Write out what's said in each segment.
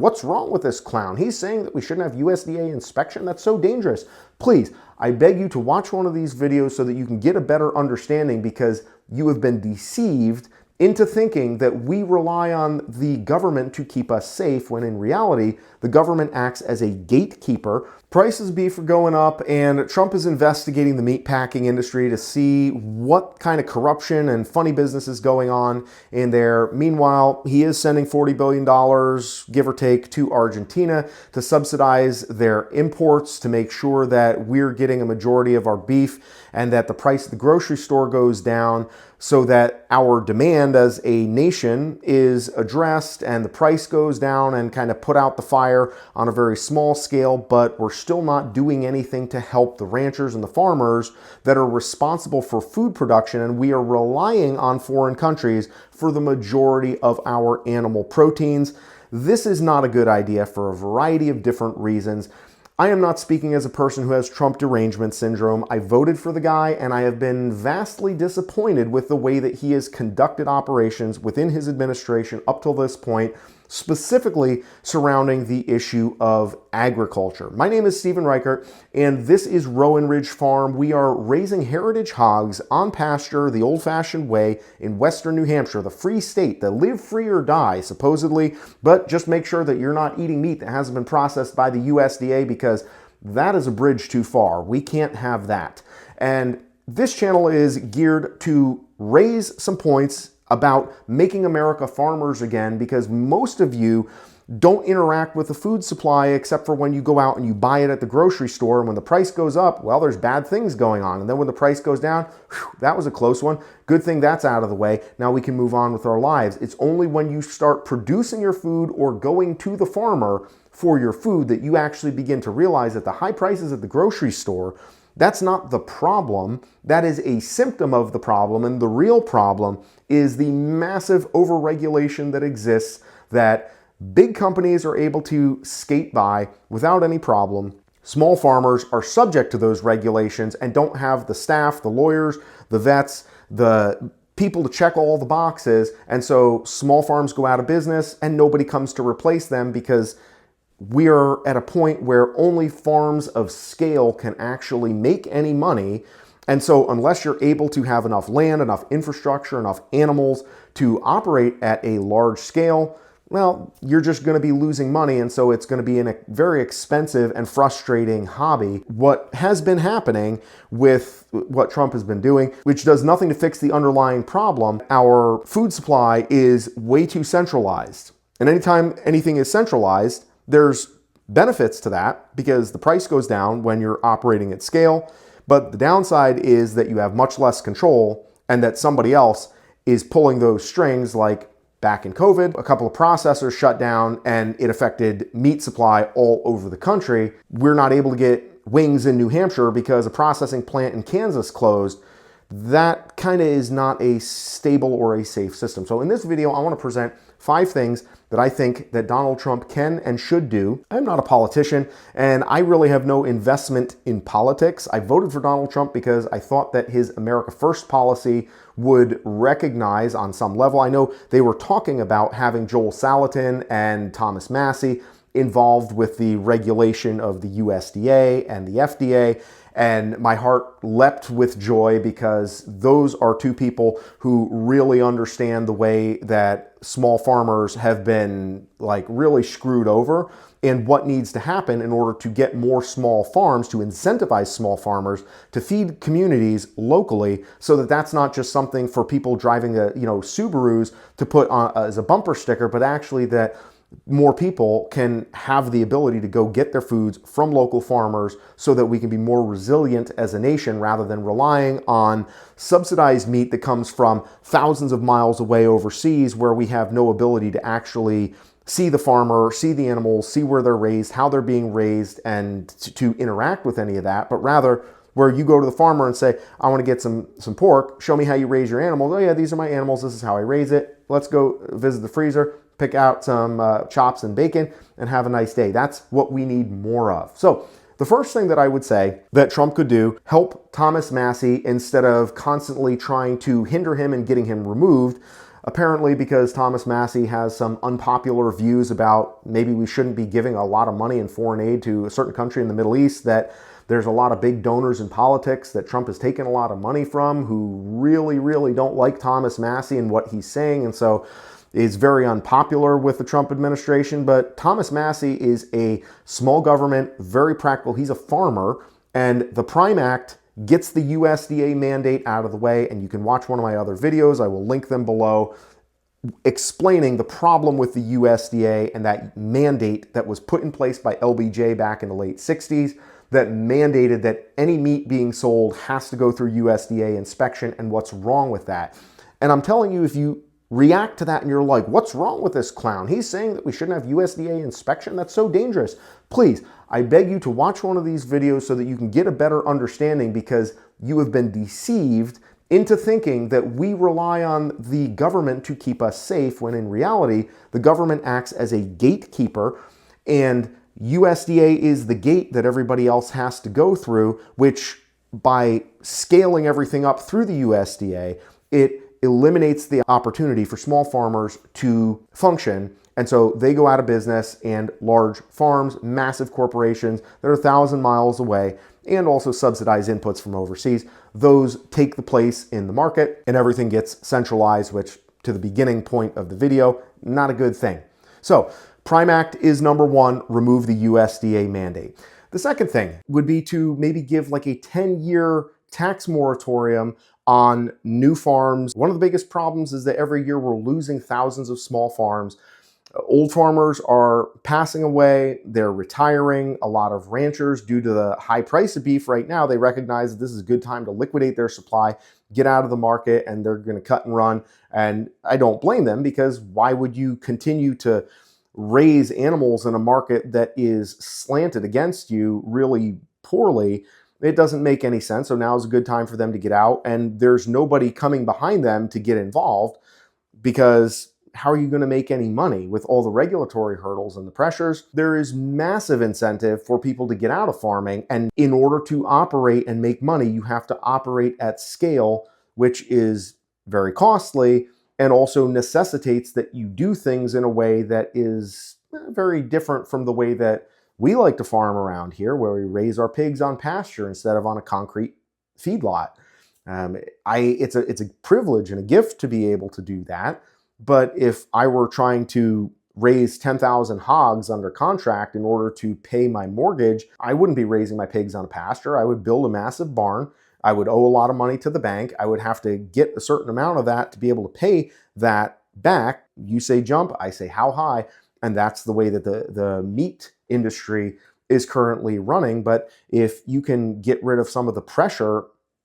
What's wrong with this clown? He's saying that we shouldn't have USDA inspection. That's so dangerous. Please, I beg you to watch one of these videos so that you can get a better understanding, because you have been deceived into thinking that we rely on the government to keep us safe, when in reality, the government acts as a gatekeeper. Prices of beef are going up, and Trump is investigating the meatpacking industry to see what kind of corruption and funny business is going on in there. Meanwhile, he is sending $40 billion, give or take, to Argentina to subsidize their imports, to make sure that we're getting a majority of our beef and that the price at the grocery store goes down, so that our demand as a nation is addressed and the price goes down, and kind of put out the fire on a very small scale. But we're still not doing anything to help the ranchers and the farmers that are responsible for food production, and we are relying on foreign countries for the majority of our animal proteins. This is not a good idea for a variety of different reasons. I am not speaking as a person who has Trump derangement syndrome. I voted for the guy, and I have been vastly disappointed with the way that he has conducted operations within his administration up till this point, specifically surrounding the issue of agriculture. My name is Stephen Reichert, and this is Rowan Ridge Farm. We are raising heritage hogs on pasture the old-fashioned way in western New Hampshire, the free state, that live free or die, supposedly, but just make sure that you're not eating meat that hasn't been processed by the USDA, because that is a bridge too far. We can't have that. And this channel is geared to raise some points about making America farmers again, because most of you don't interact with the food supply except for when you go out and you buy it at the grocery store. And when the price goes up, well, there's bad things going on. And then when the price goes down, whew, that was a close one. Good thing that's out of the way. Now we can move on with our lives. It's only when you start producing your food or going to the farmer for your food that you actually begin to realize that the high prices at the grocery store, that's not the problem. That is a symptom of the problem. And the real problem is the massive overregulation that exists, that big companies are able to skate by without any problem. Small farmers are subject to those regulations and don't have the staff, the lawyers, the vets, the people to check all the boxes. And so small farms go out of business and nobody comes to replace them, because we are at a point where only farms of scale can actually make any money. And so unless you're able to have enough land, enough infrastructure, enough animals to operate at a large scale, well, you're just going to be losing money. And so it's going to be a very expensive and frustrating hobby. What has been happening with what Trump has been doing, which does nothing to fix the underlying problem, our food supply is way too centralized. And anytime anything is centralized, there's benefits to that, because the price goes down when you're operating at scale. But the downside is that you have much less control, and that somebody else is pulling those strings. Like back in COVID, a couple of processors shut down and it affected meat supply all over the country. We're not able to get wings in New Hampshire because a processing plant in Kansas closed. That kind of is not a stable or a safe system. So in this video, I want to present 5 things that I think that Donald Trump can and should do. I'm not a politician, and I really have no investment in politics. I voted for Donald Trump because I thought that his America First policy would recognize on some level. I know they were talking about having Joel Salatin and Thomas Massie involved with the regulation of the USDA and the FDA. And my heart leapt with joy, because those are 2 people who really understand the way that small farmers have been really screwed over, and what needs to happen in order to get more small farms, to incentivize small farmers to feed communities locally, so that that's not just something for people driving Subarus to put on as a bumper sticker, but actually that more people can have the ability to go get their foods from local farmers, so that we can be more resilient as a nation, rather than relying on subsidized meat that comes from thousands of miles away overseas, where we have no ability to actually see the farmer, see the animals, see where they're raised, how they're being raised, and to interact with any of that. But rather, where you go to the farmer and say, I want to get some pork, show me how you raise your animals. Oh yeah, these are my animals, this is how I raise it. Let's go visit the freezer, pick out some chops and bacon, and have a nice day. That's what we need more of. So the first thing that I would say that Trump could do, help Thomas Massie instead of constantly trying to hinder him and getting him removed. apparently because Thomas Massie has some unpopular views about maybe we shouldn't be giving a lot of money in foreign aid to a certain country in the Middle East, that there's a lot of big donors in politics that Trump has taken a lot of money from who really don't like Thomas Massie and what he's saying, and so is very unpopular with the Trump administration. But Thomas Massie is a small government, very practical. He's a farmer, and the Prime Act gets the USDA mandate out of the way, and you can watch one of my other videos. I will link them below, explaining the problem with the USDA and that mandate that was put in place by LBJ back in the late 60s that mandated that any meat being sold has to go through USDA inspection, and what's wrong with that. And I'm telling you, if you react to that and you're like, what's wrong with this clown? He's saying that we shouldn't have USDA inspection. That's so dangerous. Please, I beg you to watch one of these videos so that you can get a better understanding, because you have been deceived into thinking that we rely on the government to keep us safe, when in reality, the government acts as a gatekeeper, and USDA is the gate that everybody else has to go through, which by scaling everything up through the USDA, it eliminates the opportunity for small farmers to function. And so they go out of business, and large farms, massive corporations that are 1,000 miles away, and also subsidized inputs from overseas, those take the place in the market, and everything gets centralized, which, to the beginning point of the video, not a good thing. So Prime Act is number one, remove the USDA mandate. The second thing would be to maybe give like a 10-year tax moratorium on new farms. One of the biggest problems is that every year we're losing thousands of small farms. Old farmers are passing away, they're retiring. A lot of ranchers, due to the high price of beef right now, they recognize that this is a good time to liquidate their supply, get out of the market, and they're going to cut and run. And I don't blame them, because why would you continue to raise animals in a market that is slanted against you really poorly? It doesn't make any sense. So now is a good time for them to get out, and there's nobody coming behind them to get involved, because how are you going to make any money with all the regulatory hurdles and the pressures? There is massive incentive for people to get out of farming, and in order to operate and make money, you have to operate at scale, which is very costly and also necessitates that you do things in a way that is very different from the way that we like to farm around here, where we raise our pigs on pasture instead of on a concrete feedlot. It's a privilege and a gift to be able to do that. But if I were trying to raise 10,000 hogs under contract in order to pay my mortgage, I wouldn't be raising my pigs on a pasture. I would build a massive barn. I would owe a lot of money to the bank. I would have to get a certain amount of that to be able to pay that back. You say jump, I say how high. And that's the way that the meat industry is currently running. But if you can get rid of some of the pressure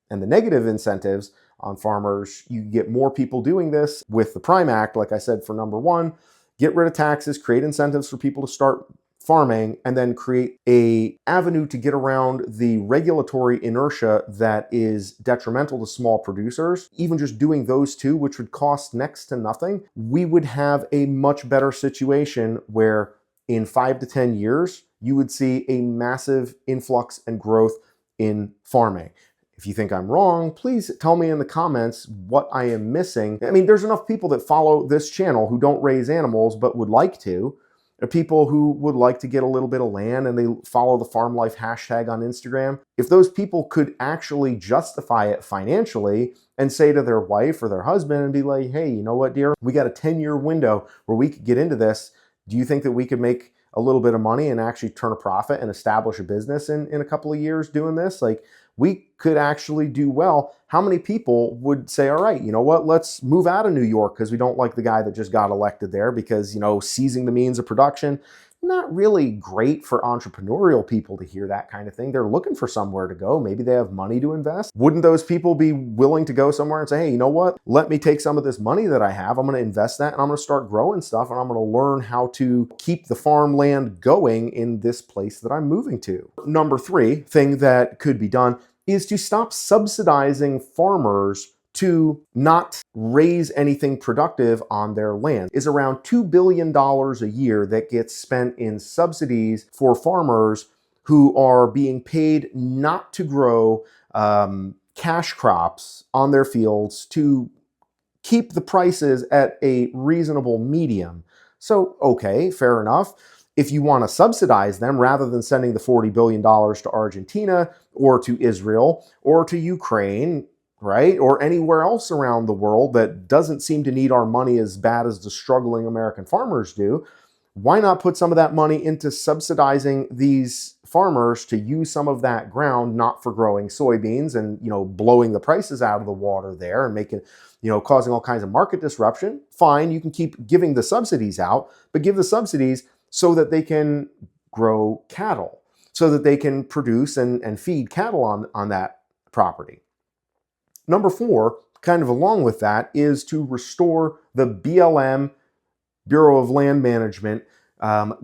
and the negative incentives on farmers, you get more people doing this with the Prime Act. Like I said, for number one, get rid of taxes, create incentives for people to start farming, and then create an avenue to get around the regulatory inertia that is detrimental to small producers. Even just doing those two, which would cost next to nothing, we would have a much better situation where in 5 to 10 years, you would see a massive influx and growth in farming. If you think I'm wrong, please tell me in the comments what I am missing. I mean, there's enough people that follow this channel who don't raise animals but would like to. There are people who would like to get a little bit of land and they follow the farm life hashtag on Instagram. If those people could actually justify it financially and say to their wife or their husband and be like, hey, you know what, dear, we got a 10-year window where we could get into this. Do you think that we could make a little bit of money and actually turn a profit and establish a business in a couple of years doing this? Like, we could actually do well. How many people would say, all right, you know what, let's move out of New York because we don't like the guy that just got elected there, because, you know, seizing the means of production, not really great for entrepreneurial people to hear that kind of thing. They're looking for somewhere to go. Maybe they have money to invest. Wouldn't those people be willing to go somewhere and say, hey, you know what, let me take some of this money that I have, I'm going to invest that, and I'm going to start growing stuff, and I'm going to learn how to keep the farmland going in this place that I'm moving to. Number three thing that could be done is to stop subsidizing farmers to not raise anything productive on their land. Is around $2 billion a year that gets spent in subsidies for farmers who are being paid not to grow cash crops on their fields, to keep the prices at a reasonable medium. So, okay, fair enough. If you want to subsidize them rather than sending the $40 billion to Argentina or to Israel or to Ukraine, right, or anywhere else around the world that doesn't seem to need our money as bad as the struggling American farmers do, why not put some of that money into subsidizing these farmers to use some of that ground not for growing soybeans and, blowing the prices out of the water there and making, causing all kinds of market disruption? Fine, you can keep giving the subsidies out, but give the subsidies so that they can grow cattle, so that they can produce and feed cattle on that property. Number 4, kind of along with that, is to restore the BLM, Bureau of Land Management,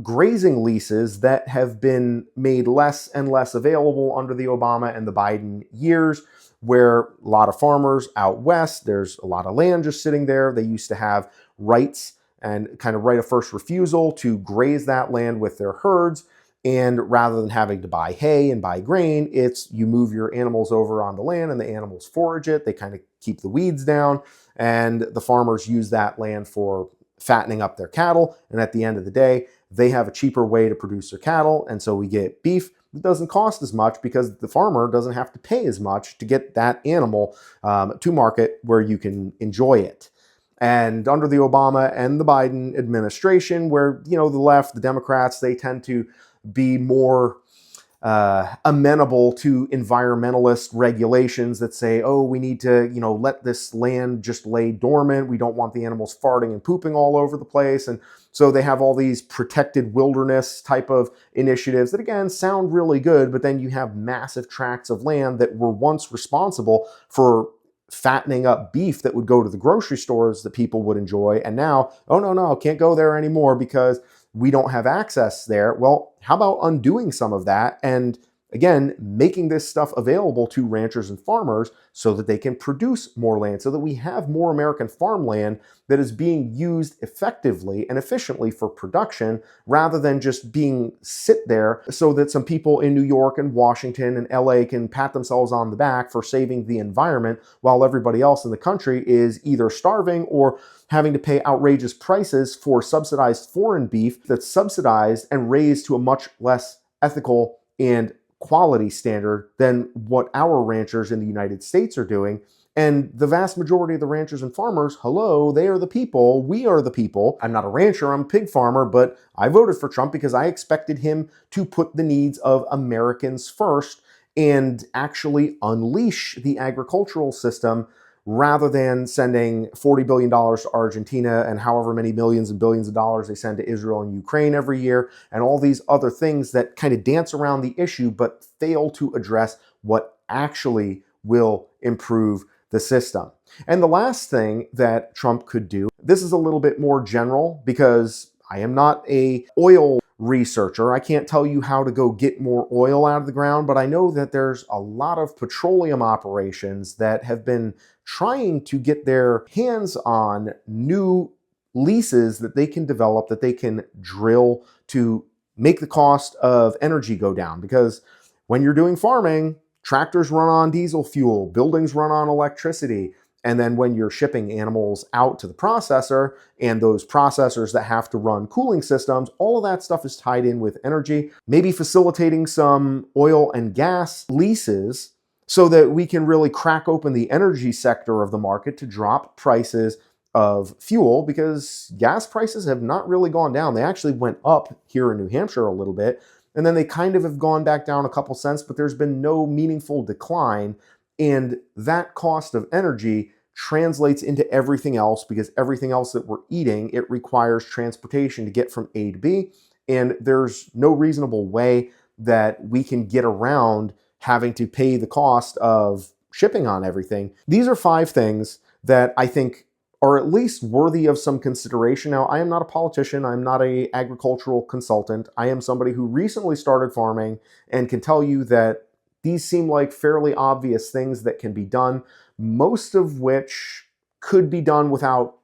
grazing leases that have been made less and less available under the Obama and the Biden years, where a lot of farmers out west, there's a lot of land just sitting there. They used to have rights and kind of right of first refusal to graze that land with their herds. And rather than having to buy hay and buy grain, it's you move your animals over on the land and the animals forage it. They kind of keep the weeds down, and the farmers use that land for fattening up their cattle. And at the end of the day, they have a cheaper way to produce their cattle. And so we get beef that doesn't cost as much because the farmer doesn't have to pay as much to get that animal to market where you can enjoy it. And under the Obama and the Biden administration, where, the left, the Democrats, they tend to be more amenable to environmentalist regulations that say, oh, we need to, let this land just lay dormant. We don't want the animals farting and pooping all over the place. And so they have all these protected wilderness type of initiatives that, again, sound really good, but then you have massive tracts of land that were once responsible for fattening up beef that would go to the grocery stores that people would enjoy. And now, oh, no, can't go there anymore because we don't have access there. Well, how about undoing some of that and, again, making this stuff available to ranchers and farmers so that they can produce more land, so that we have more American farmland that is being used effectively and efficiently for production rather than just being sit there so that some people in New York and Washington and LA can pat themselves on the back for saving the environment while everybody else in the country is either starving or having to pay outrageous prices for subsidized foreign beef that's subsidized and raised to a much less ethical and quality standard than what our ranchers in the United States are doing. And the vast majority of the ranchers and farmers, hello, they are the people. We are the people. I'm not a rancher, I'm a pig farmer, but I voted for Trump because I expected him to put the needs of Americans first and actually unleash the agricultural system rather than sending $40 billion to Argentina and however many millions and billions of dollars they send to Israel and Ukraine every year, and all these other things that kind of dance around the issue but fail to address what actually will improve the system. And the last thing that Trump could do, this is a little bit more general because I am not an oil researcher. I can't tell you how to go get more oil out of the ground, but I know that there's a lot of petroleum operations that have been trying to get their hands on new leases that they can develop, that they can drill to make the cost of energy go down. Because when you're doing farming, tractors run on diesel fuel, buildings run on electricity. And then when you're shipping animals out to the processor and those processors that have to run cooling systems, all of that stuff is tied in with energy, maybe facilitating some oil and gas leases so that we can really crack open the energy sector of the market to drop prices of fuel, because gas prices have not really gone down. They actually went up here in New Hampshire a little bit, and then they kind of have gone back down a couple cents, but there's been no meaningful decline. And that cost of energy translates into everything else, because everything else that we're eating, it requires transportation to get from A to B. And there's no reasonable way that we can get around having to pay the cost of shipping on everything. These are 5 things that I think are at least worthy of some consideration. Now, I am not a politician. I'm not an agricultural consultant. I am somebody who recently started farming and can tell you that these seem like fairly obvious things that can be done, most of which could be done without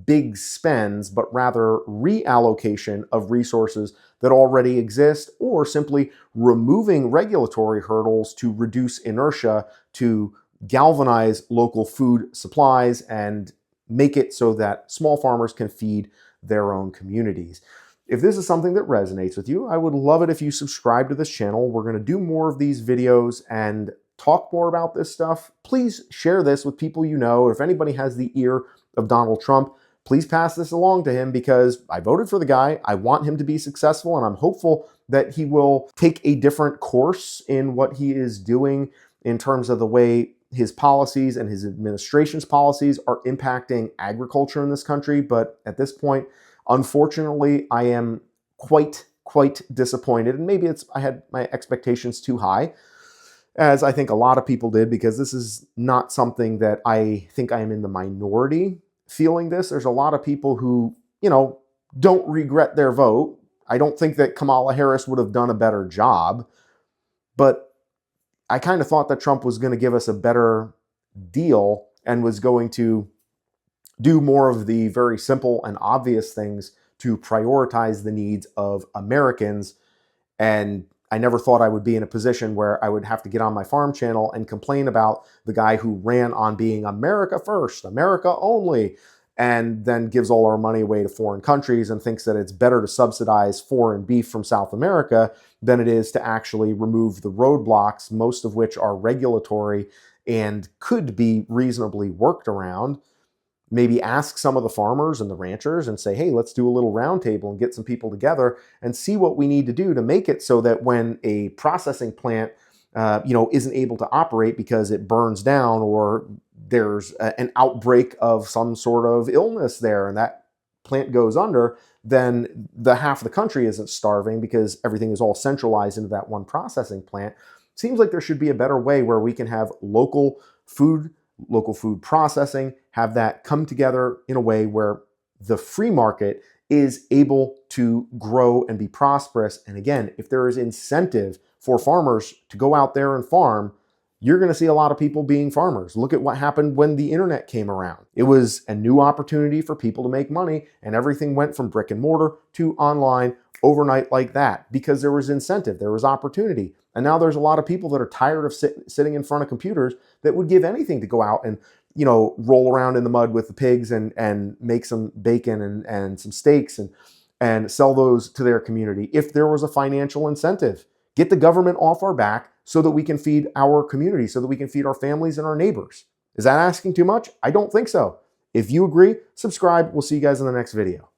big spends, but rather reallocation of resources that already exist, or simply removing regulatory hurdles to reduce inertia, to galvanize local food supplies and make it so that small farmers can feed their own communities. If this is something that resonates with you, I would love it if you subscribe to this channel. We're going to do more of these videos and talk more about this stuff. Please share this with people you know. If anybody has the ear of Donald Trump, please pass this along to him, because I voted for the guy. I want him to be successful, and I'm hopeful that he will take a different course in what he is doing in terms of the way his policies and his administration's policies are impacting agriculture in this country. But at this point, unfortunately, I am quite disappointed. And maybe I had my expectations too high, as I think a lot of people did, because this is not something that I think I am in the minority feeling this. There's a lot of people who, don't regret their vote. I don't think that Kamala Harris would have done a better job, but I kind of thought that Trump was going to give us a better deal and was going to do more of the very simple and obvious things to prioritize the needs of Americans. And I never thought I would be in a position where I would have to get on my farm channel and complain about the guy who ran on being America first, America only, and then gives all our money away to foreign countries and thinks that it's better to subsidize foreign beef from South America than it is to actually remove the roadblocks, most of which are regulatory and could be reasonably worked around. Maybe ask some of the farmers and the ranchers and say, hey, let's do a little roundtable and get some people together and see what we need to do to make it so that when a processing plant, isn't able to operate because it burns down, or there's an outbreak of some sort of illness there and that plant goes under, then the half of the country isn't starving because everything is all centralized into that one processing plant. Seems like there should be a better way where we can have local food processing, have that come together in a way where the free market is able to grow and be prosperous. And again, if there is incentive for farmers to go out there and farm, you're going to see a lot of people being farmers. Look at what happened when the internet came around. It was a new opportunity for people to make money, and everything went from brick and mortar to online overnight like that because there was incentive, there was opportunity. And now there's a lot of people that are tired of sitting in front of computers that would give anything to go out and, roll around in the mud with the pigs and make some bacon and some steaks and sell those to their community if there was a financial incentive. Get the government off our back so that we can feed our community, so that we can feed our families and our neighbors. Is that asking too much? I don't think so. If you agree, subscribe. We'll see you guys in the next video.